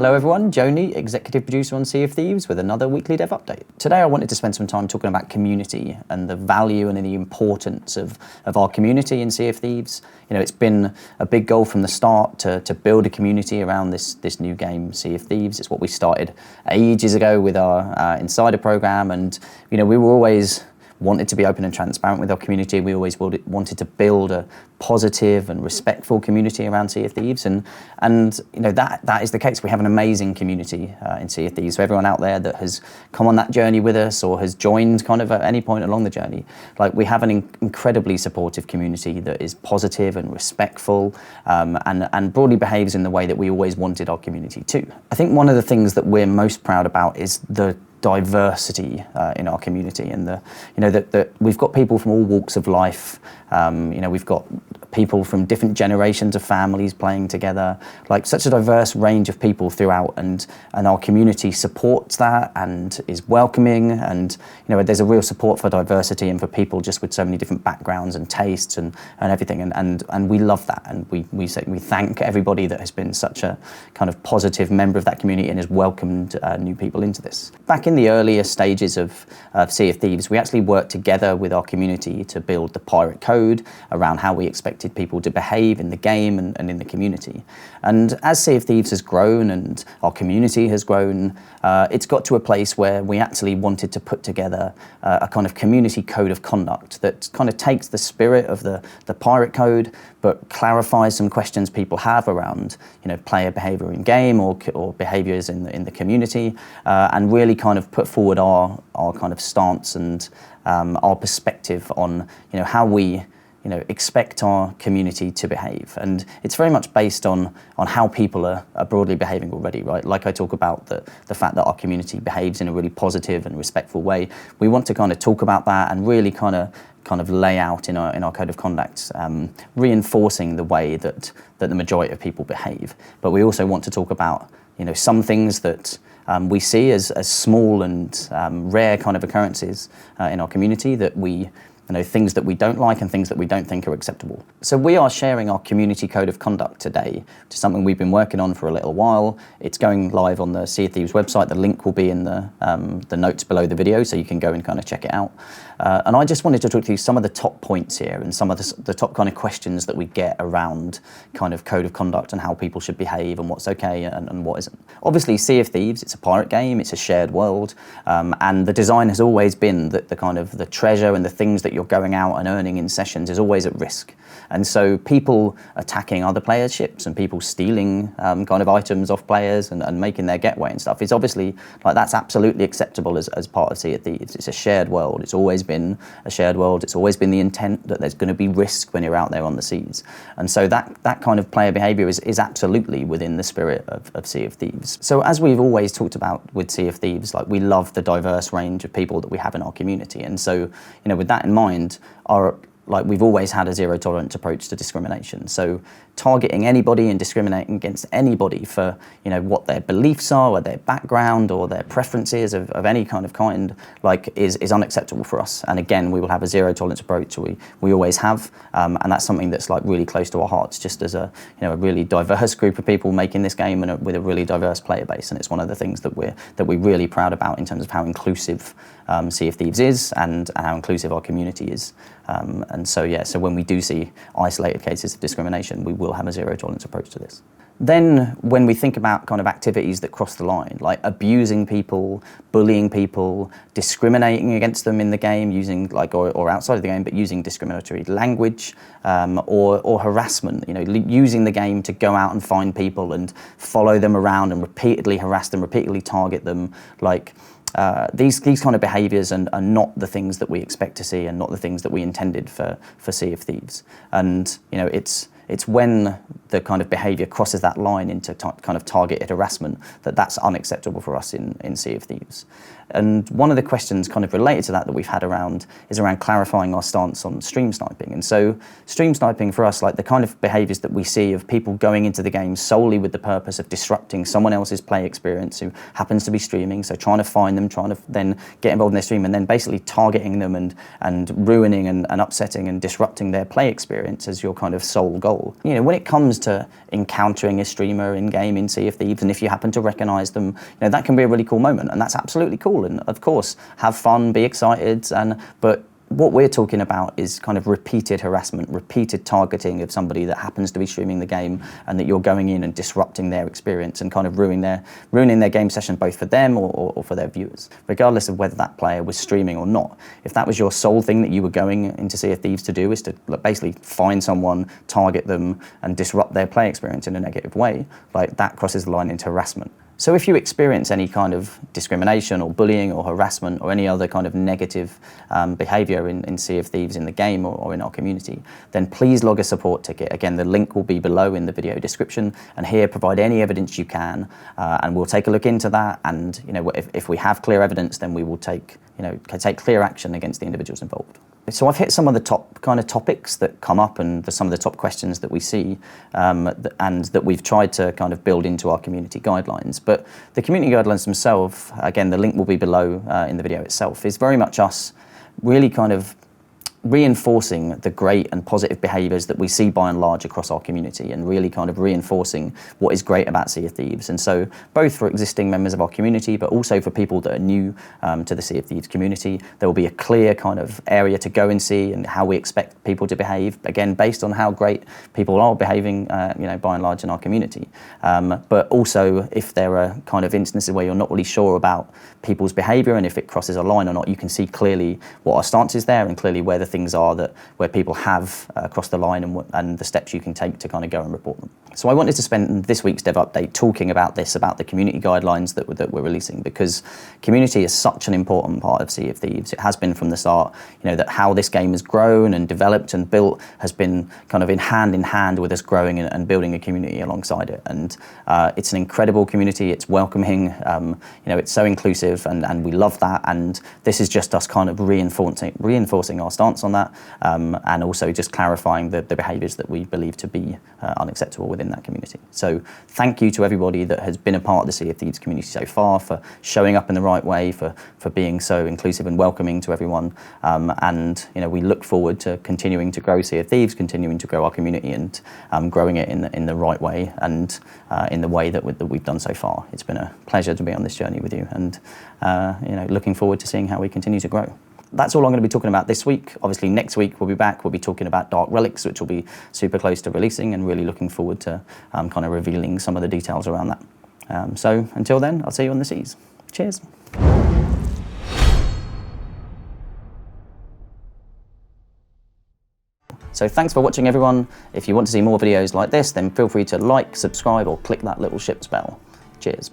Hello everyone, Joni, Executive Producer on Sea of Thieves with another weekly dev update. Today I wanted to spend some time talking about community and the value and the importance of our community in Sea of Thieves. You know, it's been a big goal from the start to build a community around this new game, Sea of Thieves. It's what we started ages ago with our Insider program, and you know, we were always wanted to be open and transparent with our community. We always wanted to build a positive and respectful community around Sea of Thieves, and you know, that is the case. We have an amazing community in Sea of Thieves. So everyone out there that has come on that journey with us or has joined kind of at any point along the journey, like, we have an incredibly supportive community that is positive and respectful, and broadly behaves in the way that we always wanted our community to. I think one of the things that we're most proud about is the diversity in our community, and that we've got people from all walks of life. You know, we've got people from different generations of families playing together, like such a diverse range of people throughout, and our community supports that and is welcoming, and you know, there's a real support for diversity and for people just with so many different backgrounds and tastes and everything, and we love that, and we thank everybody that has been such a kind of positive member of that community and has welcomed new people into this. Back in the earlier stages of Sea of Thieves, we actually worked together with our community to build the pirate code around how we expected people to behave in the game and in the community. And as Sea of Thieves has grown and our community has grown, it's got to a place where we actually wanted to put together a kind of community code of conduct that kind of takes the spirit of the pirate code, but clarifies some questions people have around, you know, player behavior in game or behaviors in the community, and really kind of put forward our kind of stance and our perspective on, you know, how we, you know, expect our community to behave. And it's very much based on how people are broadly behaving already, right? Like I talk about the fact that our community behaves in a really positive and respectful way. We want to kind of talk about that and really kind of lay out in our code of conduct, reinforcing the way that the majority of people behave. But we also want to talk about, you know, some things that we see as small and rare kind of occurrences in our community, that we, you know, things that we don't like and things that we don't think are acceptable. So we are sharing our community code of conduct today, which is something we've been working on for a little while. It's going live on the Sea of Thieves website. The link will be in the notes below the video, so you can go and kind of check it out. And I just wanted to talk to you some of the top points here and some of the top kind of questions that we get around kind of code of conduct and how people should behave and what's okay and what isn't. Obviously, Sea of Thieves, it's a pirate game, it's a shared world, and the design has always been that the kind of the treasure and the things that you're going out and earning in sessions is always at risk. And so people attacking other players' ships and people stealing kind of items off players and making their getaway and stuff is obviously, like, that's absolutely acceptable as part of Sea of Thieves. It's a shared world. It's always been a shared world. It's always been the intent that there's going to be risk when you're out there on the seas. And so that kind of player behavior is absolutely within the spirit of Sea of Thieves. So as we've always talked about with Sea of Thieves, like, we love the diverse range of people that we have in our community. And so, you know, with that in mind, we've always had a zero tolerance approach to discrimination. So targeting anybody and discriminating against anybody for, you know, what their beliefs are or their background or their preferences of any kind, like, is unacceptable for us. And again, we will have a zero tolerance approach. We always have, and that's something that's, like, really close to our hearts, just as a, you know, a really diverse group of people making this game and with a really diverse player base. And it's one of the things that we're really proud about in terms of how inclusive Sea of Thieves is and how inclusive our community is. And so, yeah, so when we do see isolated cases of discrimination, we will have a zero tolerance approach to this. Then when we think about kind of activities that cross the line, like abusing people, bullying people, discriminating against them in the game, using, like, or outside of the game, but using discriminatory language, or harassment, you know, using the game to go out and find people and follow them around and repeatedly harass them, repeatedly target them, like, these kind of behaviours are not the things that we expect to see and not the things that we intended for Sea of Thieves. And, you know, it's when the kind of behaviour crosses that line into kind of targeted harassment that's unacceptable for us in Sea of Thieves. And one of the questions kind of related to that we've had is around clarifying our stance on stream sniping. And so stream sniping for us, like the kind of behaviours that we see of people going into the game solely with the purpose of disrupting someone else's play experience who happens to be streaming, so trying to find them, trying to then get involved in their stream, and then basically targeting them and ruining and upsetting and disrupting their play experience as your kind of sole goal. You know, when it comes to encountering a streamer in-game in Sea of Thieves, and if you happen to recognise them, you know, that can be a really cool moment, and that's absolutely cool. And of course, have fun, be excited, but what we're talking about is kind of repeated harassment, repeated targeting of somebody that happens to be streaming the game, and that you're going in and disrupting their experience and kind of ruining their game session, both for them or for their viewers, regardless of whether that player was streaming or not. If that was your sole thing that you were going into Sea of Thieves to do, is to basically find someone, target them, and disrupt their play experience in a negative way, like that crosses the line into harassment. So if you experience any kind of discrimination or bullying or harassment or any other kind of negative behaviour in Sea of Thieves in the game or in our community, then please log a support ticket. Again, the link will be below in the video description, and here provide any evidence you can, and we'll take a look into that. And you know, if we have clear evidence, then we will take clear action against the individuals involved. So I've hit some of the top kind of topics that come up and some of the top questions that we see, and that we've tried to kind of build into our community guidelines. But the community guidelines themselves, again, the link will be below in the video itself, is very much us really kind of reinforcing the great and positive behaviours that we see by and large across our community, and really kind of reinforcing what is great about Sea of Thieves. And so both for existing members of our community, but also for people that are new to the Sea of Thieves community, there will be a clear kind of area to go and see and how we expect people to behave, again based on how great people are behaving by and large in our community. But also, if there are kind of instances where you're not really sure about people's behaviour and if it crosses a line or not, you can see clearly what our stance is there, and clearly where the things are where people have crossed the line, and the steps you can take to kind of go and report them. So I wanted to spend this week's dev update talking about the community guidelines that we're releasing, because community is such an important part of Sea of Thieves. It has been from the start. You know, that how this game has grown and developed and built has been kind of in hand with us growing and building a community alongside it. And it's an incredible community. It's welcoming. It's so inclusive, and we love that. And this is just us kind of reinforcing our stance on that, and also just clarifying the behaviours that we believe to be unacceptable within that community. So thank you to everybody that has been a part of the Sea of Thieves community so far, for showing up in the right way, for being so inclusive and welcoming to everyone. And we look forward to continuing to grow Sea of Thieves, continuing to grow our community, and growing it in the right way, and in the way that we've done so far. It's been a pleasure to be on this journey with you, and looking forward to seeing how we continue to grow. That's all I'm going to be talking about this week. Obviously, next week we'll be back. We'll be talking about Dark Relics, which will be super close to releasing, and really looking forward to kind of revealing some of the details around that. So until then, I'll see you on the seas. Cheers. So thanks for watching, everyone. If you want to see more videos like this, then feel free to like, subscribe, or click that little ship's bell. Cheers.